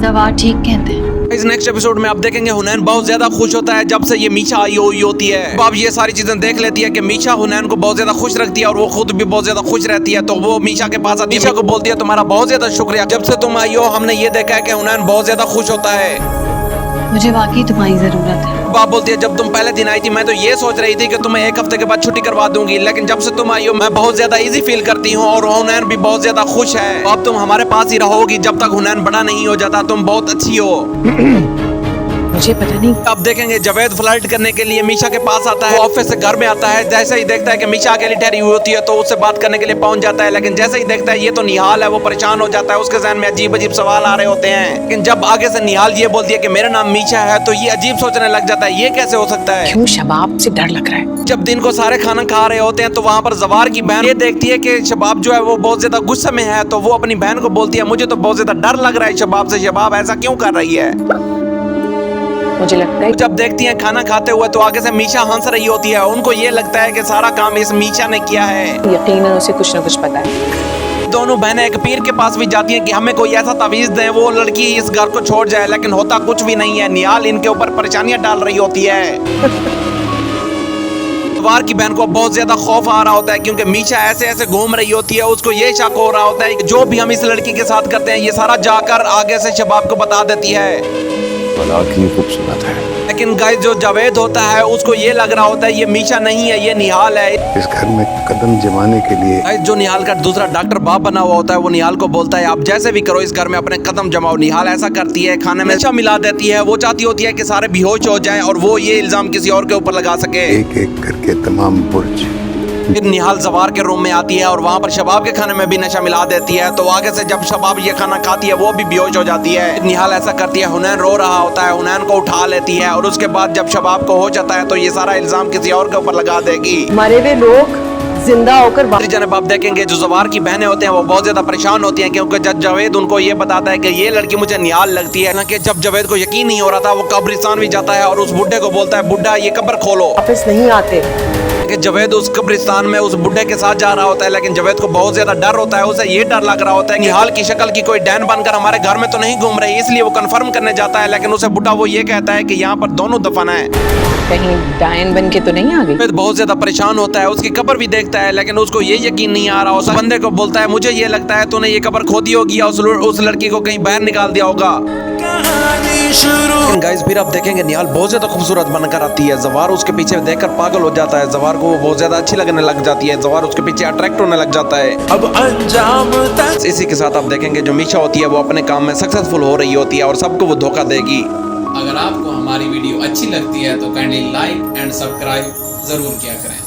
जवार ठीक कहते हैं। इस नेक्स्ट एपिसोड में आप देखेंगे हुनैन बहुत ज्यादा खुश होता है जब से ये मीशा आई हुई होती है। अब ये सारी चीजें देख लेती है कि मीशा हुनैन को बहुत ज्यादा खुश रखती है और वो खुद भी बहुत ज्यादा खुश रहती है। तो वो मीशा के पास आती है, मीशा को बोलती है तुम्हारा बहुत ज्यादा शुक्रिया, जब से तुम आई हो हमने ये देखा है कि हुनैन बहुत ज्यादा खुश होता है। मुझे वाकई तुम्हारी जरूरत है। बाप बोलती है जब तुम पहले दिन आई थी मैं तो ये सोच रही थी कि तुम्हें एक हफ्ते के बाद छुट्टी करवा दूंगी, लेकिन जब से तुम आई हो मैं बहुत ज्यादा इजी फील करती हूँ और हुनैन भी बहुत ज्यादा खुश है। अब तुम हमारे पास ही रहोगी जब तक हुनैन बड़ा नहीं हो जाता। तुम बहुत अच्छी हो। मुझे पता नहीं। अब देखेंगे जवेद फ्लर्ट करने के लिए मीशा के पास आता है। ऑफिस से घर में आता है, जैसे ही देखता है कि मीशा अकेली ठहरी हुई होती है तो उससे बात करने के लिए पहुंच जाता है। लेकिन जैसे ही देखता है ये तो निहाल है, वो परेशान हो जाता है। उसके ज़हन में अजीब अजीब सवाल आ रहे होते हैं। लेकिन जब आगे से निहाल ये बोलती है कि मेरा नाम मीशा है तो ये अजीब सोचने लग जाता है ये कैसे हो सकता है। क्यों शबाब से डर लग रहा है? जब दिन को सारे खाना खा रहे होते हैं तो वहाँ पर जवार की बहन ये देखती है कि शबाब जो है वो बहुत ज्यादा गुस्से में है। तो वो अपनी बहन को बोलती है मुझे तो बहुत ज्यादा डर लग रहा है शबाब से, शबाब ऐसा क्यों कर रही है। मुझे लगता है जब देखती हैं खाना खाते हुए तो आगे से मीशा हंस रही होती है। उनको ये लगता है कि सारा काम इस मीशा ने किया है। यकीनन उसे कुछ न कुछ पता है। दोनों बहनें एक पीर के पास भी जाती हैं कि हमें कोई ऐसा तावीज़ दें वो लड़की इस घर को छोड़ जाए, लेकिन होता कुछ भी नहीं है। निहाल इनके ऊपर परेशानियां डाल रही होती है। जवार की बहन को बहुत ज्यादा खौफ आ रहा होता है क्योंकि मीशा ऐसे ऐसे घूम रही होती है। उसको ये शक हो रहा होता है कि जो भी हम इस लड़की के साथ करते हैं ये सारा जाकर आगे से शबाब को बता देती है। खूबसूरत है, लेकिन गाइस जो जावेद होता है उसको ये लग रहा होता है ये मीशा नहीं है, ये निहाल है। इस घर में कदम जमाने के लिए गाइस जो निहाल का दूसरा डॉक्टर बाप बना हुआ होता है वो निहाल को बोलता है आप जैसे भी करो इस घर में अपने कदम जमाओ। निहाल ऐसा करती है, खाने में नशा मिला देती है। वो चाहती होती है कि सारे बेहोश हो जाएं और वो ये इल्जाम किसी और के ऊपर लगा सके। एक एक करके तमाम बुर्ज। फिर निहाल जवार के रूम में आती है और वहाँ पर शबाब के खाने में भी नशा मिला देती है। तो आगे से जब शबाब ये खाना खाती है वो भी बेहोश हो जाती है। निहाल ऐसा करती है, हुनैन रो रहा होता है, हुनैन को उठा लेती है और उसके बाद जब शबाब को हो जाता है तो ये सारा इल्जाम किसी और के ऊपर लगा देगी। मरे हुए लोग जिंदा होकर जनाब आप देखेंगे जो जवार की बहनें होते हैं वो बहुत ज्यादा परेशान होती हैं क्योंकि जब जावेद उनको ये बताता है कि ये लड़की मुझे निहाल लगती है। हालांकि जब जावेद को यकीन नहीं हो रहा था वो कब्रिस्तान भी जाता है और उस बुड्ढे को बोलता है बुड्ढा ये कब्र खोलो। वापस नहीं आते। कि जावेद उस कब्रिस्तान में उस बुड्ढे के साथ जा रहा होता है, लेकिन जावेद को बहुत ज्यादा डर होता है। उसे ये डर लग रहा होता है निहाल की शक्ल की कोई डैन बनकर हमारे घर में तो नहीं घूम रही, इसलिए वो कंफर्म करने जाता है। लेकिन उसे बुड्ढा वो ये कहता है कि यहाँ पर दोनों दफन है, कहीं डायन बन के तो नहीं आ गई। जावेद बहुत ज्यादा परेशान होता है, उसकी कब्र भी देखता है लेकिन उसको ये यकीन नहीं आ रहा। उस बंदे को बोलता है मुझे ये लगता है तूने ये कब्र खोदी होगी या उस लड़की को कहीं बाहर निकाल दिया होगा। गाइस फिर आप देखेंगे निहाल बहुत ज्यादा खूबसूरत बनकर आती है। जवार उसके पीछे देखकर पागल हो जाता है। जवार को वो बहुत ज्यादा अच्छी लगने लग जाती है। जवार उसके पीछे अट्रैक्ट होने लग जाता है। अब अंजाम इसी के साथ आप देखेंगे जो मीशा होती है वो अपने काम में सक्सेसफुल हो रही होती है और सबको वो धोखा देगी। अगर आपको हमारी वीडियो अच्छी लगती है तो काइंडली लाइक एंड सब्सक्राइब जरूर किया करें।